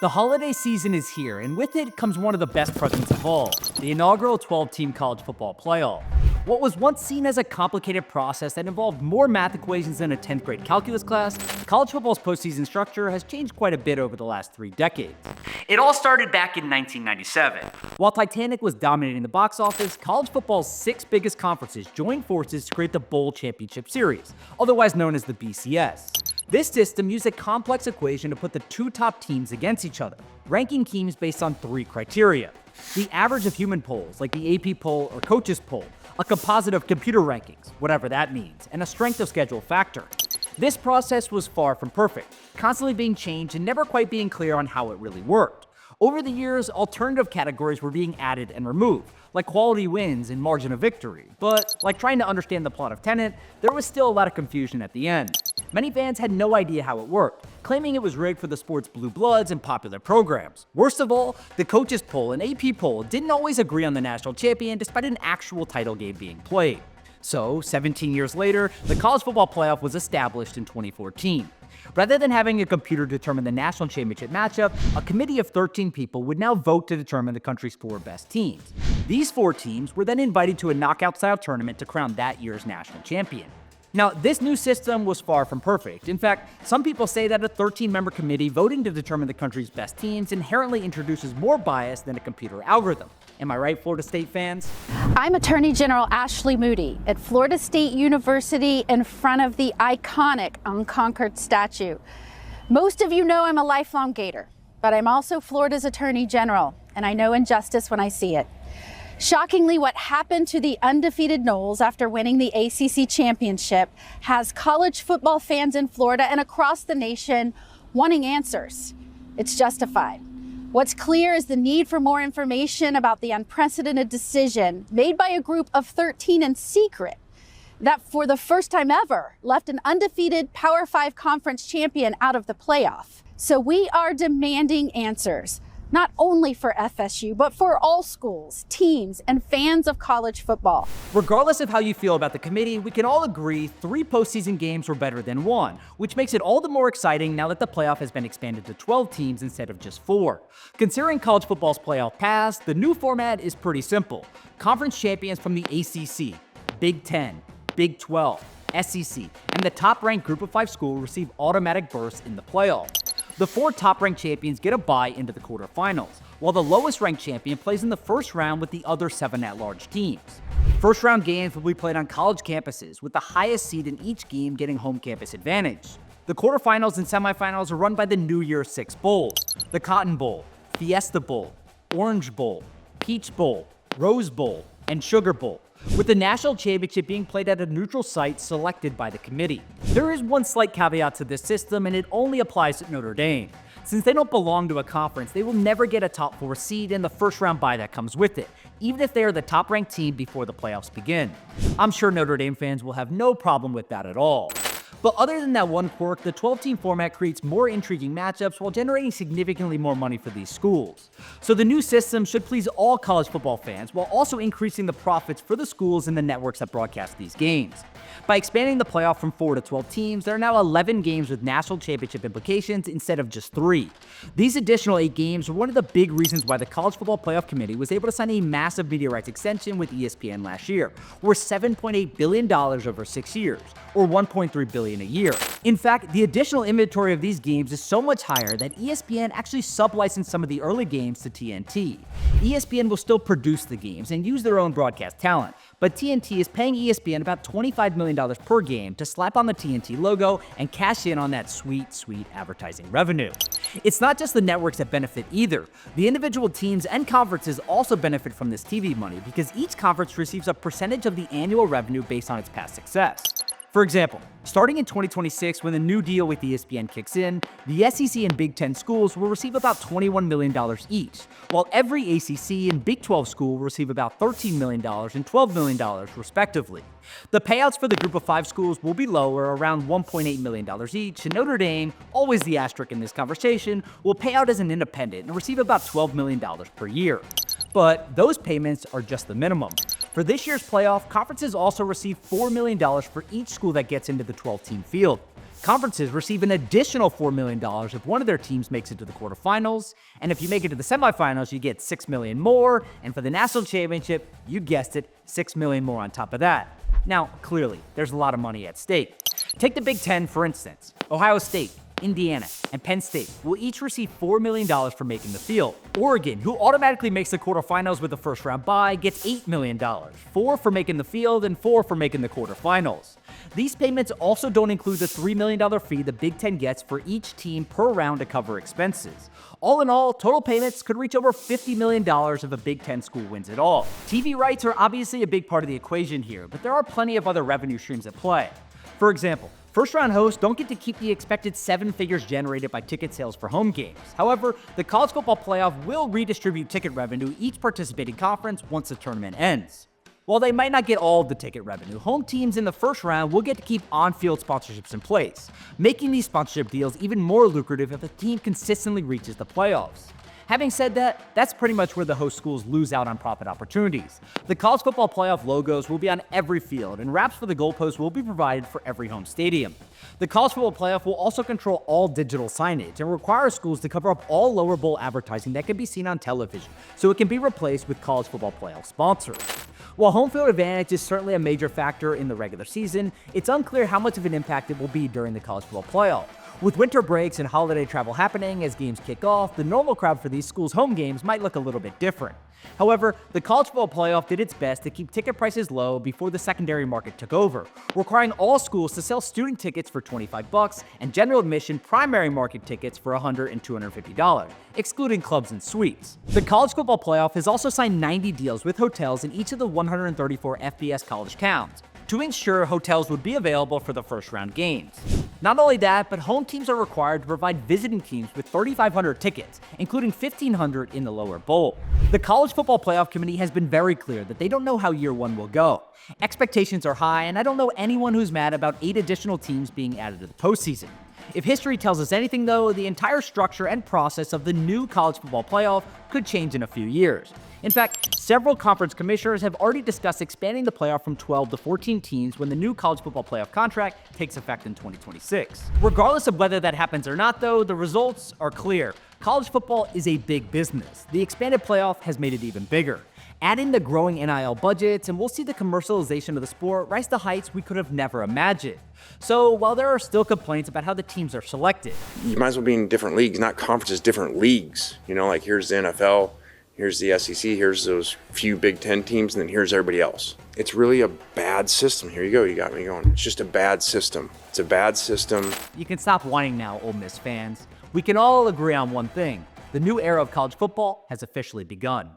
The holiday season is here, and with it comes one of the best presents of all, the inaugural 12-team college football playoff. What was once seen as a complicated process that involved more math equations than a 10th grade calculus class, college football's postseason structure has changed quite a bit over the last 3 decades. It all started back in 1997. While Titanic was dominating the box office, college football's 6 biggest conferences joined forces to create the Bowl Championship Series, otherwise known as the BCS. This system used a complex equation to put the 2 top teams against each other, ranking teams based on 3 criteria: the average of human polls, like the AP poll or coaches poll, a composite of computer rankings, whatever that means, and a strength of schedule factor. This process was far from perfect, constantly being changed and never quite being clear on how it really worked. Over the years, alternative categories were being added and removed, like quality wins and margin of victory. But like trying to understand the plot of Tenet, there was still a lot of confusion at the end. Many fans had no idea how it worked, claiming it was rigged for the sport's blue bloods and popular programs. Worst of all, the coaches poll and AP poll didn't always agree on the national champion despite an actual title game being played. So, 17 years later, the college football playoff was established in 2014. Rather than having a computer determine the national championship matchup, a committee of 13 people would now vote to determine the country's 4 best teams. These 4 teams were then invited to a knockout-style tournament to crown that year's national champion. Now, this new system was far from perfect. In fact, some people say that a 13-member committee voting to determine the country's best teams inherently introduces more bias than a computer algorithm. Am I right, Florida State fans? I'm Attorney General Ashley Moody at Florida State University in front of the iconic Unconquered statue. Most of you know I'm a lifelong Gator, but I'm also Florida's Attorney General, and I know injustice when I see it. Shockingly, what happened to the undefeated Noles after winning the ACC championship has college football fans in Florida and across the nation wanting answers. It's justified. What's clear is the need for more information about the unprecedented decision made by a group of 13 in secret that for the first time ever left an undefeated Power 5 conference champion out of the playoff. So we are demanding answers, not only for FSU, but for all schools, teams, and fans of college football. Regardless of how you feel about the committee, we can all agree 3 postseason games were better than 1, which makes it all the more exciting now that the playoff has been expanded to 12 teams instead of just 4. Considering college football's playoff past, the new format is pretty simple. Conference champions from the ACC, Big 10, Big 12, SEC, and the top-ranked group of 5 schools receive automatic berths in the playoff. The 4 top-ranked champions get a bye into the quarterfinals, while the lowest-ranked champion plays in the first round with the other 7 at-large teams. First-round games will be played on college campuses, with the highest seed in each game getting home campus advantage. The quarterfinals and semifinals are run by the New Year's 6 bowls: the Cotton Bowl, Fiesta Bowl, Orange Bowl, Peach Bowl, Rose Bowl, and Sugar Bowl, with the national championship being played at a neutral site selected by the committee. There is one slight caveat to this system, and it only applies to Notre Dame. Since they don't belong to a conference, they will never get a top 4 seed and the first round bye that comes with it, even if they are the top-ranked team before the playoffs begin. I'm sure Notre Dame fans will have no problem with that at all. But other than that one quirk, the 12-team format creates more intriguing matchups while generating significantly more money for these schools. So the new system should please all college football fans while also increasing the profits for the schools and the networks that broadcast these games. By expanding the playoff from 4 to 12 teams, there are now 11 games with national championship implications instead of just 3. These additional 8 games are one of the big reasons why the College Football Playoff Committee was able to sign a massive media rights extension with ESPN last year, worth $7.8 billion over 6 years, or $1.3 billion a year. In fact, the additional inventory of these games is so much higher that ESPN actually sub-licensed some of the early games to TNT. ESPN will still produce the games and use their own broadcast talent, but TNT is paying ESPN about $25 million per game to slap on the TNT logo and cash in on that sweet, sweet advertising revenue. It's not just the networks that benefit either. The individual teams and conferences also benefit from this TV money because each conference receives a percentage of the annual revenue based on its past success. For example, starting in 2026, when the new deal with ESPN kicks in, the SEC and Big 10 schools will receive about $21 million each, while every ACC and Big 12 school will receive about $13 million and $12 million respectively. The payouts for the group of 5 schools will be lower, around $1.8 million each, and Notre Dame, always the asterisk in this conversation, will pay out as an independent and receive about $12 million per year. But those payments are just the minimum. For this year's playoff, conferences also receive $4 million for each school that gets into the 12-team field. Conferences receive an additional $4 million if one of their teams makes it to the quarterfinals, and if you make it to the semifinals, you get $6 million more, and for the national championship, you guessed it, $6 million more on top of that. Now, clearly, there's a lot of money at stake. Take the Big Ten, for instance. Ohio State, Indiana, and Penn State will each receive $4 million for making the field. Oregon, who automatically makes the quarterfinals with a first-round bye, gets $8 million, $4 for making the field and $4 for making the quarterfinals. These payments also don't include the $3 million fee the Big Ten gets for each team per round to cover expenses. All in all, total payments could reach over $50 million if a Big Ten school wins it all. TV rights are obviously a big part of the equation here, but there are plenty of other revenue streams at play. For example, first-round hosts don't get to keep the expected 7 figures generated by ticket sales for home games. However, the college football playoff will redistribute ticket revenue each participating conference once the tournament ends. While they might not get all of the ticket revenue, home teams in the first round will get to keep on-field sponsorships in place, making these sponsorship deals even more lucrative if a team consistently reaches the playoffs. Having said that, that's pretty much where the host schools lose out on profit opportunities. The college football playoff logos will be on every field, and wraps for the goalposts will be provided for every home stadium. The college football playoff will also control all digital signage and require schools to cover up all lower bowl advertising that can be seen on television, so it can be replaced with college football playoff sponsors. While home field advantage is certainly a major factor in the regular season, it's unclear how much of an impact it will be during the college football playoff. With winter breaks and holiday travel happening as games kick off, the normal crowd for these schools' home games might look a little bit different. However, the college football playoff did its best to keep ticket prices low before the secondary market took over, requiring all schools to sell student tickets for $25 and general admission primary market tickets for $100 and $250, excluding clubs and suites. The college football playoff has also signed 90 deals with hotels in each of the 134 FBS college towns to ensure hotels would be available for the first-round games. Not only that, but home teams are required to provide visiting teams with 3,500 tickets, including 1,500 in the lower bowl. The College Football Playoff Committee has been very clear that they don't know how year one will go. Expectations are high, and I don't know anyone who's mad about 8 additional teams being added to the postseason. If history tells us anything, though, the entire structure and process of the new college football playoff could change in a few years. In fact, several conference commissioners have already discussed expanding the playoff from 12 to 14 teams when the new college football playoff contract takes effect in 2026. Regardless of whether that happens or not, though, the results are clear. College football is a big business. The expanded playoff has made it even bigger. Add in the growing NIL budgets, and we'll see the commercialization of the sport rise to heights we could have never imagined. So while there are still complaints about how the teams are selected, you might as well be in different leagues, not conferences, different leagues. You know, like here's the NFL, here's the SEC, here's those few Big Ten teams, and then here's everybody else. It's really a bad system. Here you go, you got me going. It's just a bad system. It's a bad system. You can stop whining now, Ole Miss fans. We can all agree on one thing. The new era of college football has officially begun.